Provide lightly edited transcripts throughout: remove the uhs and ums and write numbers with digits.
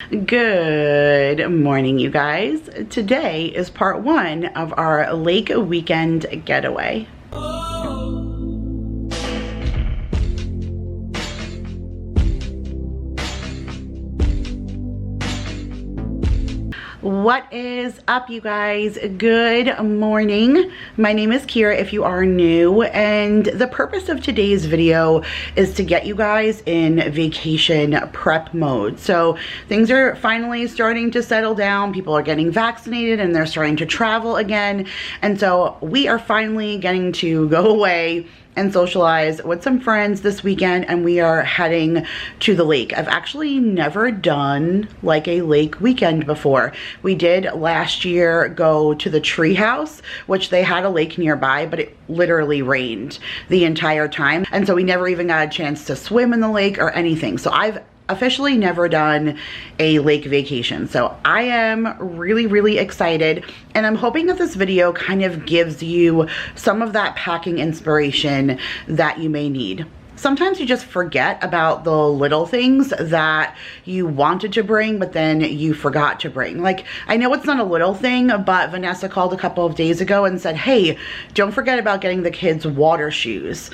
Good morning, you guys. Today is part one of our lake weekend getaway. What is up, you guys? Good morning. My name is Kira if you are new, and the purpose of today's video is to get you guys in vacation prep mode. So things are finally starting to settle down. People are getting vaccinated and they're starting to travel again. And so we are finally getting to go away and socialize with some friends this weekend, and we are heading to the lake. I've actually never done like a lake weekend before. We did last year go to the tree house, which they had a lake nearby, but it literally rained the entire time. And so we never even got a chance to swim in the lake or anything. So I've officially never done a lake vacation. So I am really excited, and I'm hoping that this video kind of gives you some of that packing inspiration that you may need. Sometimes you just forget about the little things that you wanted to bring, but then you forgot to bring. Like, I know it's not a little thing, but Vanessa called a couple of days ago and said, hey, don't forget about getting the kids water shoes.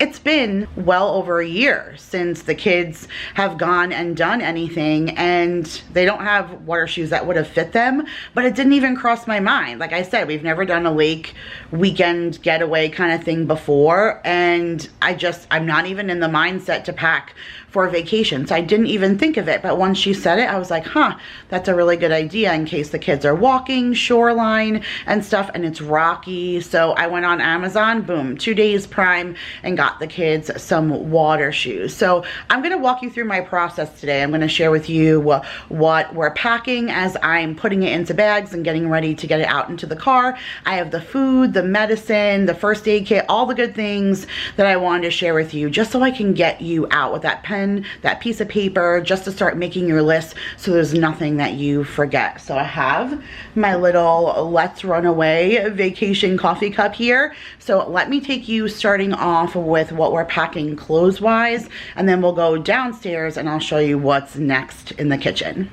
It's been well over a year since the kids have gone and done anything, and they don't have water shoes that would have fit them, but it didn't even cross my mind. Like I said, we've never done a lake weekend getaway kind of thing before, and I'm not even in the mindset to pack for a vacation, so I didn't even think of it. But once she said it, I was like, huh, that's a really good idea in case the kids are walking shoreline and stuff and it's rocky. So I went on Amazon, boom, 2 days Prime, and got the kids some water shoes. So I'm gonna walk you through my process today. I'm gonna share with you what we're packing as I'm putting it into bags and getting ready to get it out into the car. I have the food, the medicine, the first aid kit, all the good things that I wanted to share with you, just so I can get you out with that pen, that piece of paper, just to start making your list so there's nothing that you forget. So I have my little Let's Run Away vacation coffee cup here. So let me take you starting off with what we're packing clothes wise, and then we'll go downstairs and I'll show you what's next in the kitchen.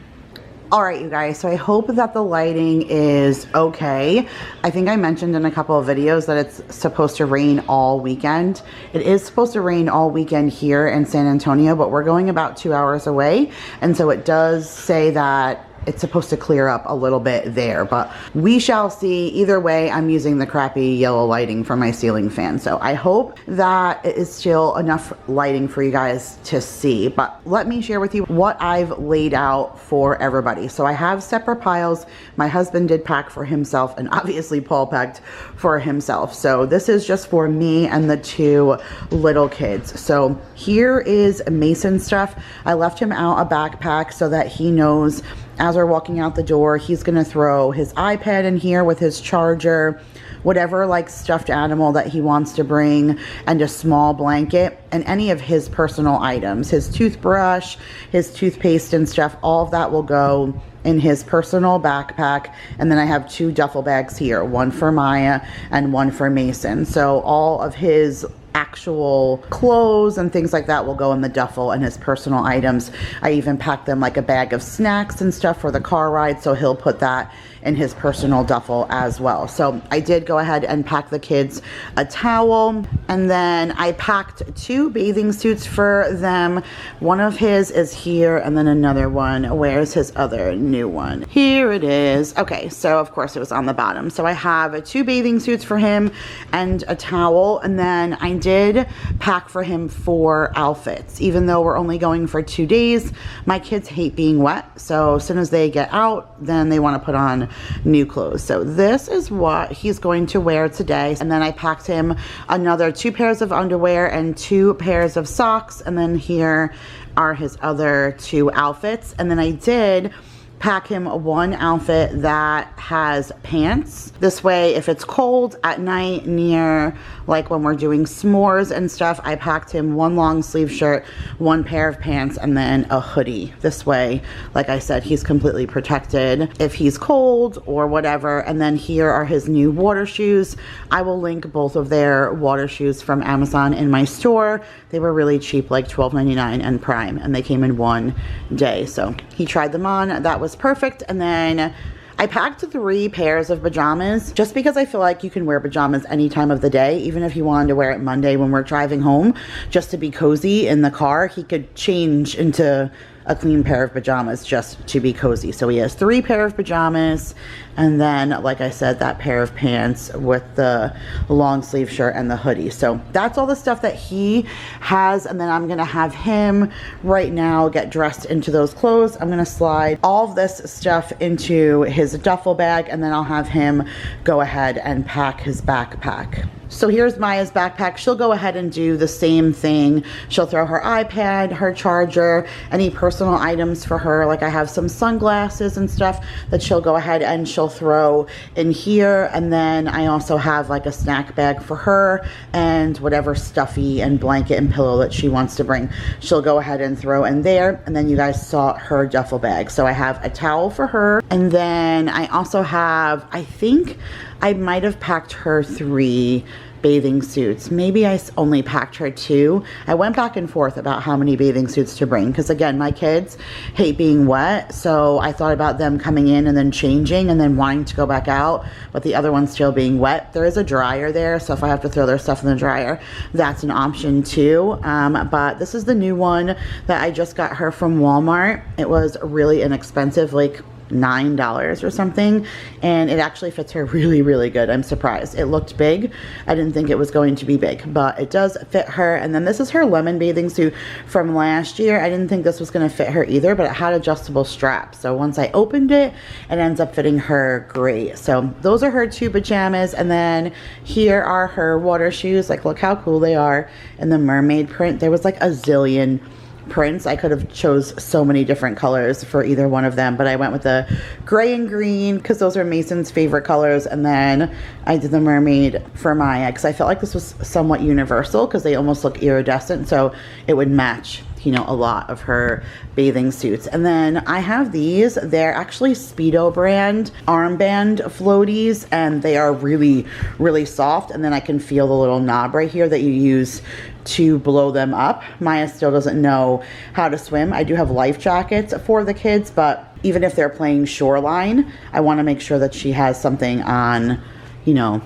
All right, you guys, so I hope that the lighting is okay. I think I mentioned in a couple of videos that it's supposed to rain all weekend. It is supposed to rain all weekend here in San Antonio, but we're going about 2 hours away. And so it does say that it's supposed to clear up a little bit there, but we shall see. Either way, I'm using the crappy yellow lighting for my ceiling fan. So I hope that it is still enough lighting for you guys to see. But let me share with you what I've laid out for everybody. So I have separate piles. My husband did pack for himself, and obviously Paul packed for himself. So this is just for me and the two little kids. So here is Mason's stuff. I left him out a backpack so that he knows as we're walking out the door, he's gonna throw his iPad in here with his charger, whatever like stuffed animal that he wants to bring, and a small blanket, and any of his personal items, his toothbrush, his toothpaste and stuff. All of that will go in his personal backpack. And then I have two duffel bags here, one for Maya and one for Mason. So all of his actual clothes and things like that will go in the duffel, and his personal items, I even packed them like a bag of snacks and stuff for the car ride, so he'll put that in his personal duffel as well. So I did go ahead and pack the kids a towel, and then I packed two bathing suits for them. One of his is here, and then another one, where's his other new one? Here it is. Okay, so of course it was on the bottom. So I have two bathing suits for him and a towel, and then I did pack for him 4 outfits. Even though we're only going for 2 days, my kids hate being wet, so as soon as they get out, then they want to put on new clothes. So this is what he's going to wear today. And then I packed him another 2 pairs of underwear and 2 pairs of socks, and then here are his other 2 outfits. And then I did pack him one outfit that has pants. This way, if it's cold at night near like when we're doing s'mores and stuff, I packed him one long sleeve shirt, one pair of pants, and then a hoodie. This way, like I said, he's completely protected if he's cold or whatever. And then here are his new water shoes. I will link both of their water shoes from Amazon in my store. They were really cheap, like $12.99 and Prime, and they came in one day. So he tried them on. That was perfect. And then I packed 3 pairs of pajamas just because I feel like you can wear pajamas any time of the day. Even if you wanted to wear it Monday when we're driving home just to be cozy in the car, he could change into a clean pair of pajamas just to be cozy. So he has 3 pair of pajamas, and then, like I said, that pair of pants with the long sleeve shirt and the hoodie. So that's all the stuff that he has, and then I'm gonna have him right now get dressed into those clothes. I'm gonna slide all of this stuff into his duffel bag, and then I'll have him go ahead and pack his backpack. So here's Maya's backpack. She'll go ahead and do the same thing. She'll throw her iPad, her charger, any personal items for her. Like I have some sunglasses and stuff that she'll go ahead and she'll throw in here. And then I also have like a snack bag for her and whatever stuffy and blanket and pillow that she wants to bring. She'll go ahead and throw in there. And then you guys saw her duffel bag. So I have a towel for her. And then I also have, I think I might have packed her 3 bathing suits. Maybe I only packed her 2. I went back and forth about how many bathing suits to bring because, again, my kids hate being wet. So I thought about them coming in and then changing and then wanting to go back out, but the other one still being wet. There is a dryer there, so if I have to throw their stuff in the dryer, that's an option too. But this is the new one that I just got her from Walmart. It was really inexpensive, like $9 or something, and it actually fits her really, really good. I'm surprised. It looked big. I didn't think it was going to be big, but it does fit her. And then this is her lemon bathing suit from last year. I didn't think this was going to fit her either, but it had adjustable straps. So once I opened it, it ends up fitting her great. So those are her 2 pajamas. And then here are her water shoes. Like, look how cool they are in the mermaid print. There was like a zillion prints. I could have chose so many different colors for either one of them, but I went with the gray and green because those are Mason's favorite colors, and then I did the mermaid for Maya because I felt like this was somewhat universal because they almost look iridescent, so it would match, you know, a lot of her bathing suits. And then I have these. They're actually Speedo brand armband floaties, and they are really, really soft. And then I can feel the little knob right here that you use to blow them up. Maya still doesn't know how to swim. I do have life jackets for the kids, but even if they're playing shoreline, I want to make sure that she has something on, you know,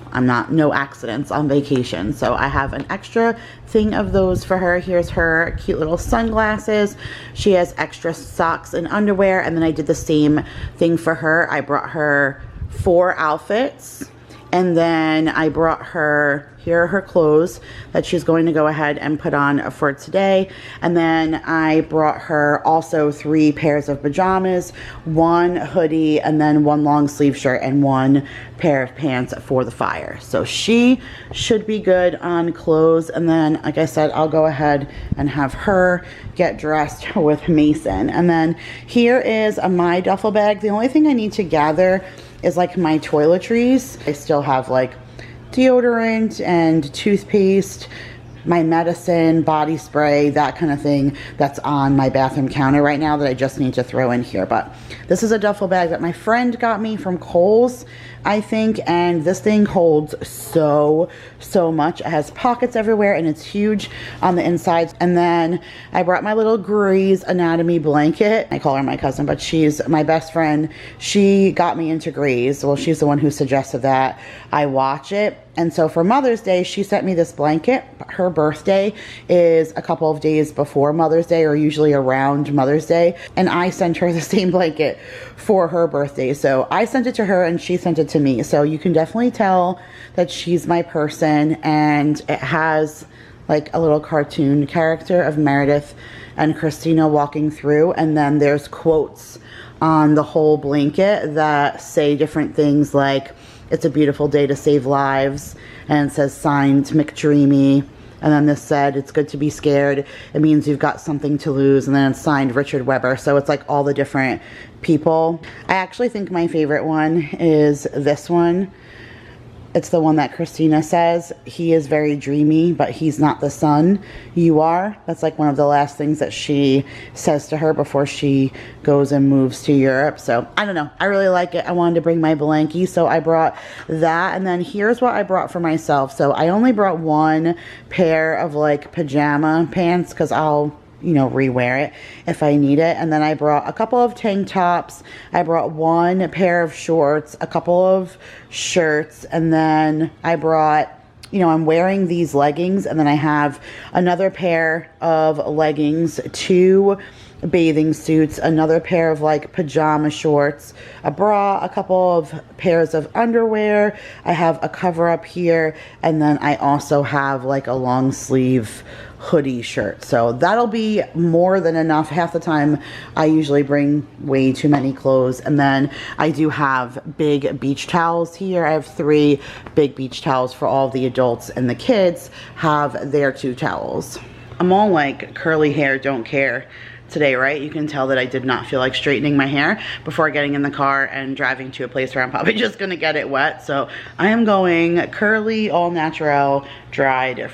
no accidents on vacation. So I have an extra thing of those for her. Here's her cute little sunglasses. She has extra socks and underwear. And then I did the same thing for her. I brought her 4 outfits. And then I brought her, here are her clothes that she's going to go ahead and put on for today. And then I brought her also 3 pairs of pajamas, 1 hoodie, and then 1 long sleeve shirt and 1 pair of pants for the fire. So she should be good on clothes. And then, like I said, I'll go ahead and have her get dressed with Mason. And then here is my duffel bag. The only thing I need to gather is like my toiletries. I still have like deodorant and toothpaste, my medicine, body spray, that kind of thing that's on my bathroom counter right now that I just need to throw in here. But this is a duffel bag that my friend got me from Kohl's, I think, and this thing holds so much. It has pockets everywhere and it's huge on the inside. And then I brought my little Grey's Anatomy blanket. I call her my cousin, but she's my best friend. She got me into Grey's. Well, she's the one who suggested that I watch it. And so for Mother's Day, she sent me this blanket. Her birthday is a couple of days before Mother's Day, or usually around Mother's Day. And I sent her the same blanket for her birthday. So I sent it to her and she sent it to me. So you can definitely tell that she's my person. And it has like a little cartoon character of Meredith and Christina walking through. And then there's quotes on the whole blanket that say different things like, "It's a beautiful day to save lives," and it says signed McDreamy, And then this said, it's good to be scared. It means you've got something to lose. And then it's signed Richard Weber. So it's like all the different people. I actually think my favorite one is this one. It's the one that Christina says, he is very dreamy, but he's not the sun. You are. That's like one of the last things that she says to her before she goes and moves to Europe. So I don't know. I really like it. I wanted to bring my blankie, so I brought that. And then here's what I brought for myself. So I only brought one pair of like pajama pants because I'll, you know, rewear it if I need it. And then I brought a couple of tank tops. I brought one pair of shorts, a couple of shirts, and then I brought, you know, I'm wearing these leggings, and then I have another pair of leggings, two bathing suits, another pair of like pajama shorts, a bra, a couple of pairs of underwear. I have a cover up here, and then I also have like a long sleeve hoodie shirt. So that'll be more than enough. Half the time I usually bring way too many clothes. And then I do have big beach towels here. I have 3 big beach towels for all the adults, and the kids have their 2 towels. I'm all like curly hair, don't care today, right? You can tell that I did not feel like straightening my hair before getting in the car and driving to a place where I'm probably just gonna get it wet. So I am going curly, all natural, dried,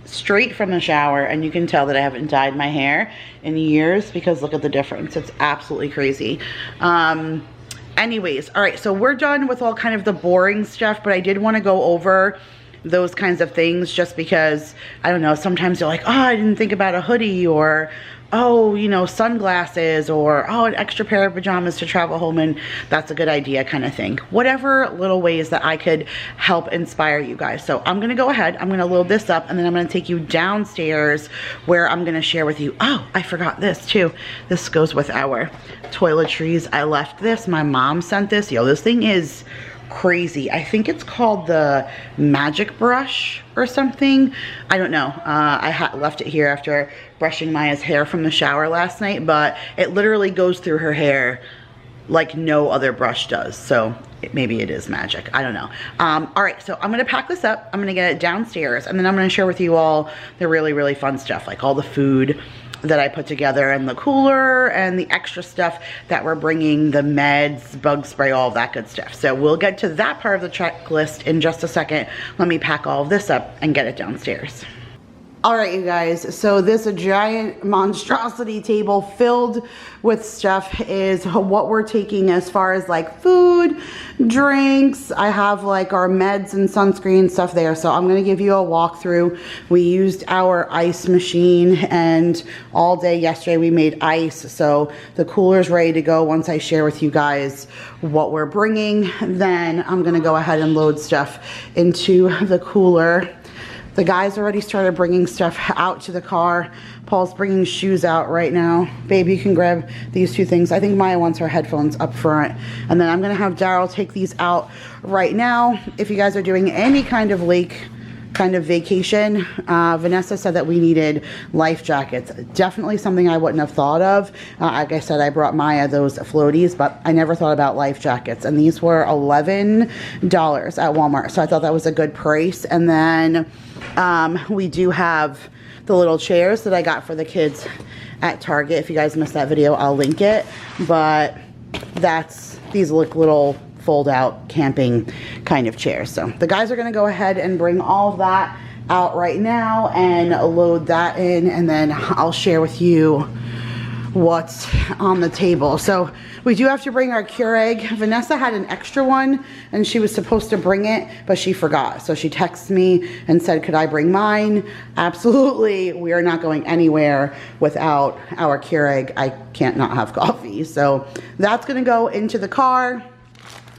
straight from the shower, and you can tell that I haven't dyed my hair in years because look at the difference. It's absolutely crazy. Anyways, all right, so we're done with all kind of the boring stuff, but I did want to go over those kinds of things just because, I don't know, sometimes you're like, oh, I didn't think about a hoodie, or oh, you know, sunglasses, or oh, an extra pair of pajamas to travel home in. That's a good idea kind of thing. Whatever little ways that I could help inspire you guys. So I'm gonna go ahead, I'm gonna load this up, and then I'm gonna take you downstairs where I'm gonna share with you. Oh, I forgot this too. This goes with our toiletries. I left this, my mom sent this. Yo, this thing is crazy. I think it's called the Magic Brush or something. I don't know. I left it here after brushing Maya's hair from the shower last night, but it literally goes through her hair like no other brush does. So maybe it is magic. I don't know. All right, so I'm gonna pack this up. I'm gonna get it downstairs, and then I'm gonna share with you all the really, really fun stuff, like all the food that I put together, and the cooler, and the extra stuff that we're bringing, the meds, bug spray, all of that good stuff. So we'll get to that part of the checklist in just a second. Let me pack all of this up and get it downstairs. All right, you guys, so this giant monstrosity table filled with stuff is what we're taking as far as like food, drinks. I have like our meds and sunscreen stuff there, so I'm gonna give you a walkthrough. We used our ice machine, and all day yesterday we made ice, so the cooler's ready to go. Once I share with you guys what we're bringing, then I'm gonna go ahead and load stuff into the cooler. The guys already started bringing stuff out to the car. Paul's bringing shoes out right now. Babe, you can grab these 2 things. I think Maya wants her headphones up front. And then I'm gonna have Daryl take these out right now. If you guys are doing any kind of lake kind of vacation, Vanessa said that we needed life jackets. Definitely something I wouldn't have thought of. Like I said, I brought Maya those floaties, but I never thought about life jackets. And these were $11 at Walmart. So I thought that was a good price. And then we do have the little chairs that I got for the kids at Target. If you guys missed that video, I'll link it. But these look little fold out camping kind of chairs. So the guys are gonna go ahead and bring all of that out right now and load that in, and then I'll share with you what's on the table. So we do have to bring our Keurig. Vanessa had an extra one and she was supposed to bring it, but she forgot. So she texted me and said, could I bring mine? Absolutely. We are not going anywhere without our Keurig. I can't not have coffee. So that's gonna go into the car.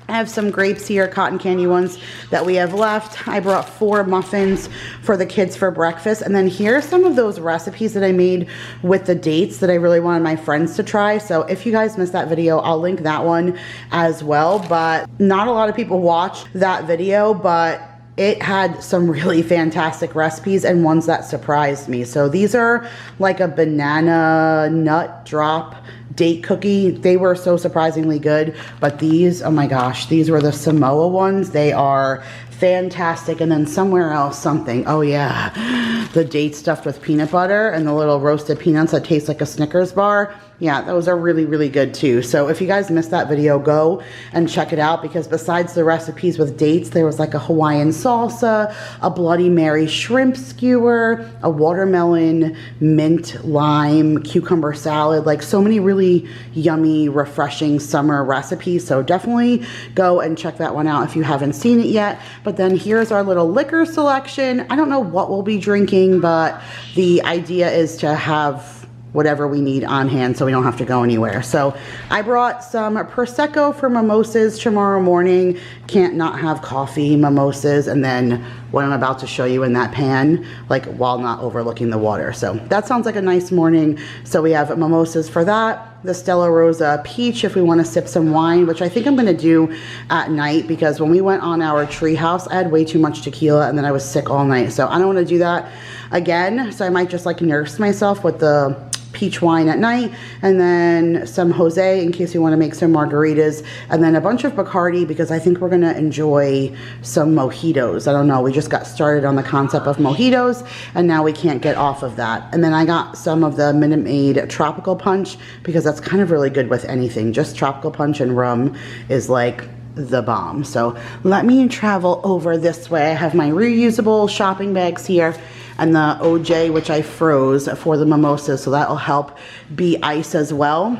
I have some grapes here, cotton candy ones that we have left. I brought 4 muffins for the kids for breakfast. And then here's some of those recipes that I made with the dates that I really wanted my friends to try. So if you guys missed that video, I'll link that one as well. But not a lot of people watched that video, but it had some really fantastic recipes and ones that surprised me. So these are like a banana nut drop date cookie. They were so surprisingly good, but these, oh my gosh, these were the Samoa ones. They are fantastic. And then somewhere else, something, oh yeah, the date stuffed with peanut butter and the little roasted peanuts that taste like a Snickers bar. Yeah, those are really, really good too. So if you guys missed that video, go and check it out, because besides the recipes with dates, there was like a Hawaiian salsa, a Bloody Mary shrimp skewer, a watermelon, mint, lime, cucumber salad, like so many really yummy, refreshing summer recipes. So definitely go and check that one out if you haven't seen it yet. But then here's our little liquor selection. I don't know what we'll be drinking, but the idea is to have whatever we need on hand so we don't have to go anywhere. So I brought some Prosecco for mimosas tomorrow morning. Can't not have coffee, mimosas, and then what I'm about to show you in that pan, like while not overlooking the water. So that sounds like a nice morning. So we have mimosas for that. The Stella Rosa peach if we want to sip some wine, which I think I'm going to do at night, because when we went on our treehouse, I had way too much tequila and then I was sick all night. So I don't want to do that again. So I might just like nurse myself with the peach wine at night, and then some Jose in case you want to make some margaritas, and then a bunch of Bacardi because I think we're going to enjoy some mojitos. I don't know, we just got started on the concept of mojitos and now we can't get off of that. And then I got some of the Minute Maid tropical punch because that's kind of really good with anything. Just tropical punch and rum is like the bomb. So let me travel over this way. I have my reusable shopping bags here and the OJ, which I froze for the mimosas, so that'll help be ice as well.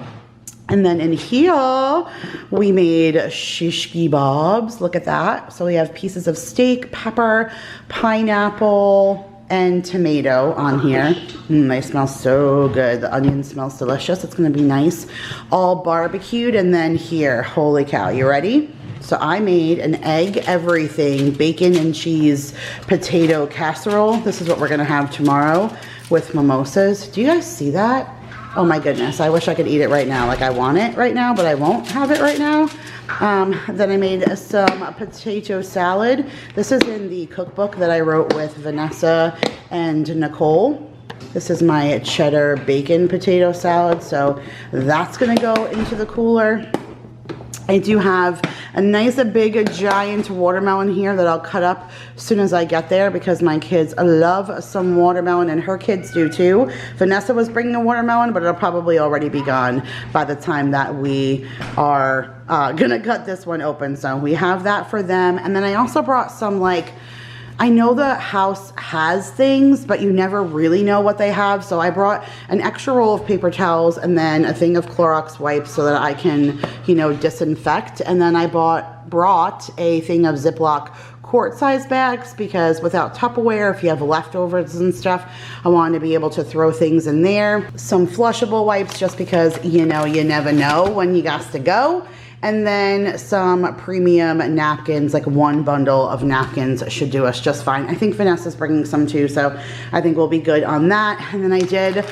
And then in here, we made shish kebabs. Look at that. So we have pieces of steak, pepper, pineapple, and tomato on here. They smell so good. The onion smells delicious. It's gonna be nice. All barbecued. And then here, holy cow, you ready? So I made an egg everything, bacon and cheese potato casserole. This is what we're gonna have tomorrow with mimosas. Do you guys see that? Oh my goodness, I wish I could eat it right now. Like I want it right now, but I won't have it right now. Then I made some potato salad. This is in the cookbook that I wrote with Vanessa and Nicole. This is my cheddar bacon potato salad. So that's gonna go into the cooler. I do have a nice big giant watermelon here that I'll cut up as soon as I get there because my kids love some watermelon and her kids do too. Vanessa was bringing a watermelon, but it'll probably already be gone by the time that we are gonna cut this one open. So we have that for them. And then I also brought some, like, I know the house has things, but you never really know what they have. So I brought an extra roll of paper towels and then a thing of Clorox wipes so that I can, you know, disinfect. And then I brought a thing of Ziploc quart-size bags because without Tupperware, if you have leftovers and stuff, I wanted to be able to throw things in there. Some flushable wipes just because, you know, you never know when you got to go. And then some premium napkins, like one bundle of napkins should do us just fine. I think Vanessa's bringing some too, so I think we'll be good on that. And then I did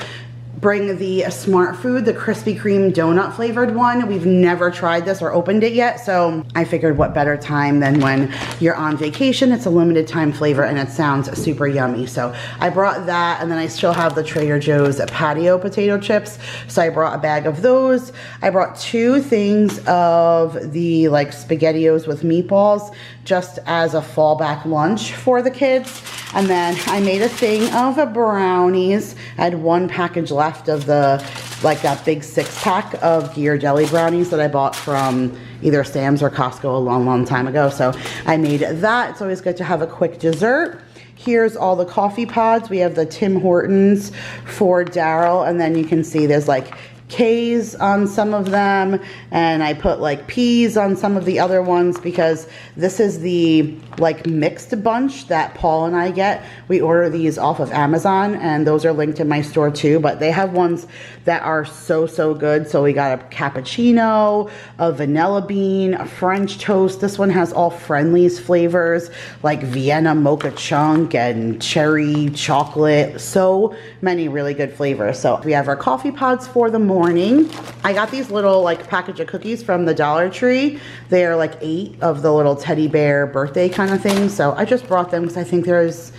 bring the Smart Food, the Krispy Kreme donut flavored one. We've never tried this or opened it yet, so I figured what better time than when you're on vacation. It's a limited time flavor and it sounds super yummy. So I brought that, and then I still have the Trader Joe's patio potato chips. So I brought a bag of those. I brought 2 things of the like SpaghettiOs with meatballs just as a fallback lunch for the kids. And then I made a thing of brownies. I had 1 package left of the, like that big 6-pack of Ghirardelli brownies that I bought from either Sam's or Costco a long, long time ago. So I made that. It's always good to have a quick dessert. Here's all the coffee pods. We have the Tim Hortons for Daryl, and then you can see there's like K's on some of them, and I put like P's on some of the other ones because this is the like mixed bunch that Paul and I get. We order these off of Amazon, and those are linked in my store too, but they have ones that are so, so good. So we got a cappuccino, a vanilla bean, a French toast. This one has all Friendly's flavors like Vienna mocha chunk and cherry chocolate. So many really good flavors. So we have our coffee pods for the morning. I got these little like package of cookies from the Dollar Tree. They are like 8 of the little teddy bear birthday kind of things. So I just brought them because I think there's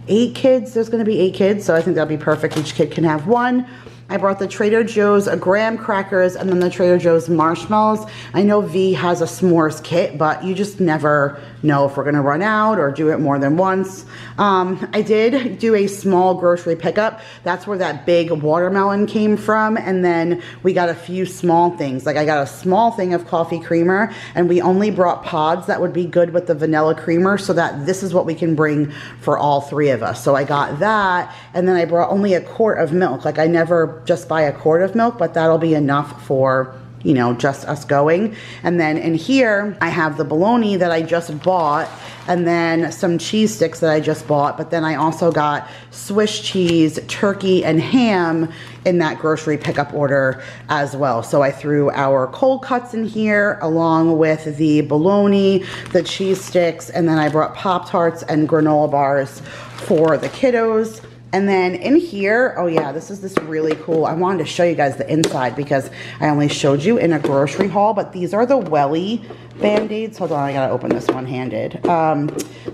8 kids. There's going to be 8 kids. So I think that'll be perfect. Each kid can have one. I brought the Trader Joe's graham crackers and then the Trader Joe's marshmallows. I know V has a s'mores kit, but you just never know if we're gonna run out or do it more than once. I did do a small grocery pickup. That's where that big watermelon came from. And then we got a few small things. Like I got a small thing of coffee creamer, and we only brought pods that would be good with the vanilla creamer, so that this is what we can bring for all three of us. So I got that, and then I brought only a quart of milk. Like I never just buy a quart of milk, but that'll be enough for, you know, just us going. And then in here I have the bologna that I just bought, and then some cheese sticks that I just bought. But then I also got Swiss cheese, turkey, and ham in that grocery pickup order as well. So I threw our cold cuts in here along with the bologna, the cheese sticks, and then I brought Pop-Tarts and granola bars for the kiddos. And then in here, oh yeah, this is this really cool. I wanted to show you guys the inside because I only showed you in a grocery haul, but these are the Welly Band-Aids. Hold on, I gotta open this one-handed.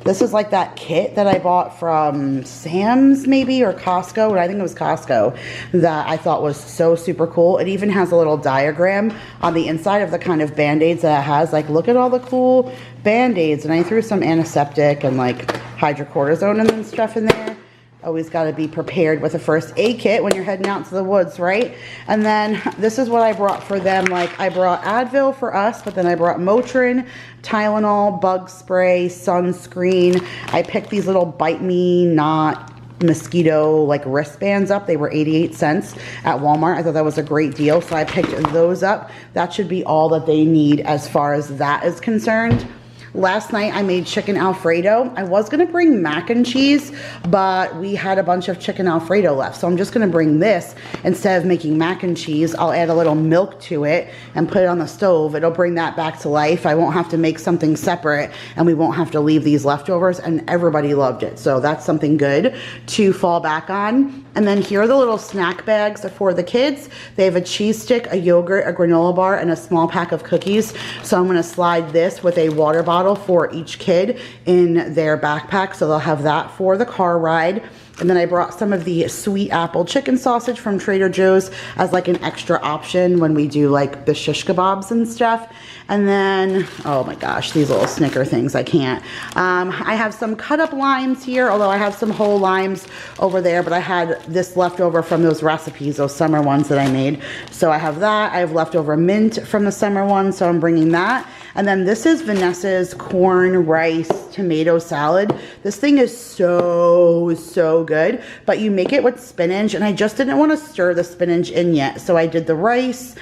This is like that kit that I bought from Sam's maybe, or Costco, but I think it was Costco, that I thought was so super cool. It even has a little diagram on the inside of the kind of Band-Aids that it has. Like, look at all the cool Band-Aids. And I threw some antiseptic and like hydrocortisone and then stuff in there. Always got to be prepared with a first aid kit when you're heading out to the woods, right? And then this is what I brought for them. Like I brought Advil for us, but then I brought Motrin, Tylenol, bug spray, sunscreen. I picked these little Bite Me Not mosquito like wristbands up. They were 88 cents at Walmart. I thought that was a great deal, so I picked those up. That should be all that they need as far as that is concerned. Last night I made chicken Alfredo. I was gonna bring mac and cheese, but we had a bunch of chicken Alfredo left. So I'm just gonna bring this instead of making mac and cheese. I'll add a little milk to it and put it on the stove. It'll bring that back to life. I won't have to make something separate, and we won't have to leave these leftovers, and everybody loved it. So that's something good to fall back on. And then here are the little snack bags for the kids. They have a cheese stick, a yogurt, a granola bar, and a small pack of cookies. So I'm gonna slide this with a water bottle for each kid in their backpack, so they'll have that for the car ride. And then I brought some of the sweet apple chicken sausage from Trader Joe's as like an extra option when we do like the shish kebabs and stuff. And then, oh my gosh, these little Snicker things, I can't. I have some cut up limes here, although I have some whole limes over there, but I had this left over from those recipes, those summer ones that I made. So I have that. I have leftover mint from the summer one, so I'm bringing that. And then this is Vanessa's corn, rice, tomato salad. This thing is so good, but you make it with spinach, and I just didn't want to stir the spinach in yet. So I did the rice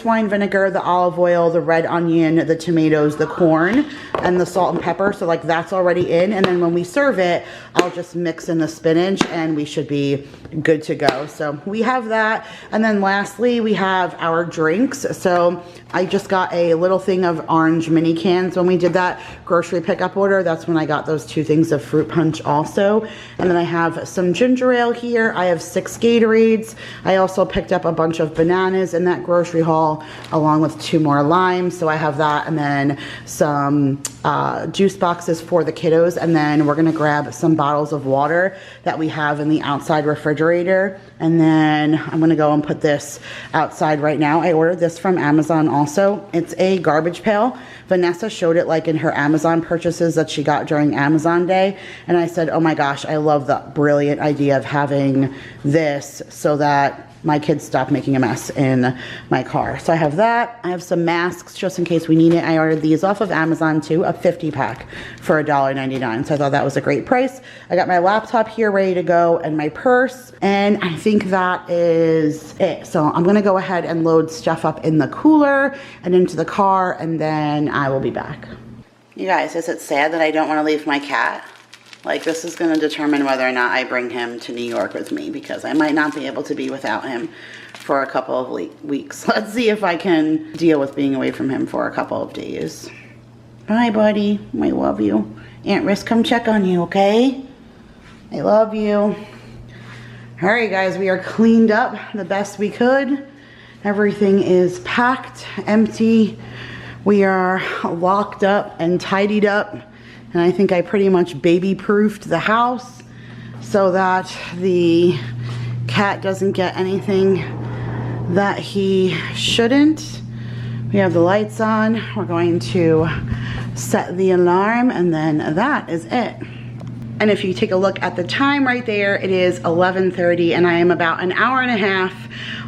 wine vinegar, the olive oil, the red onion, the tomatoes, the corn, and the salt and pepper. So like that's already in. And then when we serve it, I'll just mix in the spinach and we should be good to go. So we have that. And then lastly, we have our drinks. So I just got a little thing of orange mini cans when we did that grocery pickup order. That's when I got those 2 things of fruit punch also. And then I have some ginger ale here. I have 6 Gatorades. I also picked up a bunch of bananas in that grocery haul along with 2 more limes. So I have that, and then some juice boxes for the kiddos. And then we're gonna grab some bottles of water that we have in the outside refrigerator. And then I'm gonna go and put this outside right now. I ordered this from Amazon also. It's a garbage pail. Vanessa showed it like in her Amazon purchases that she got during Amazon Day. And I said, oh my gosh, I love the brilliant idea of having this so that my kids stop making a mess in my car. So I have that. I have some masks just in case we need it. I ordered these off of Amazon too, a 50 pack for $1.99. So I thought that was a great price. I got my laptop here ready to go and my purse. And I think that is it. So I'm gonna go ahead and load stuff up in the cooler and into the car, and then I will be back. You guys, is it sad that I don't wanna leave my cat? Like, this is going to determine whether or not I bring him to New York with me, because I might not be able to be without him for a couple of weeks. Let's see if I can deal with being away from him for a couple of days. Bye, buddy. I love you. Aunt Riss, come check on you, okay? I love you. All right, guys, we are cleaned up the best we could. Everything is packed, empty. We are locked up and tidied up. And I think I pretty much baby-proofed the house so that the cat doesn't get anything that he shouldn't. We have the lights on. We're going to set the alarm, and then that is it. And if you take a look at the time right there, it is 11:30, and I am about an hour and a half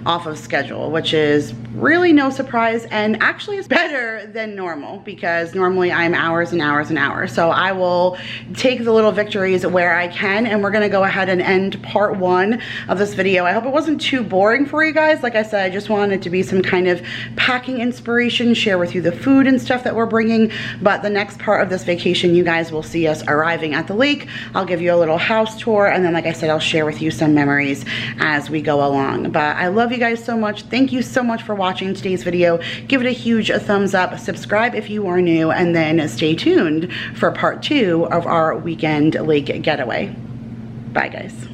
off of schedule, which is really no surprise, and actually it's better than normal because normally I'm hours and hours and hours. So I will take the little victories where I can, and we're gonna go ahead and end part 1 of this video. I hope it wasn't too boring for you guys. Like I said, I just wanted it to be some kind of packing inspiration, share with you the food and stuff that we're bringing. But the next part of this vacation, you guys will see us arriving at the lake. I'll give you a little house tour, and then like I said, I'll share with you some memories as we go along. But I love you guys so much. Thank you so much for watching today's video. Give it a huge thumbs up, subscribe if you are new, and then stay tuned for part 2 of our weekend lake getaway. Bye guys.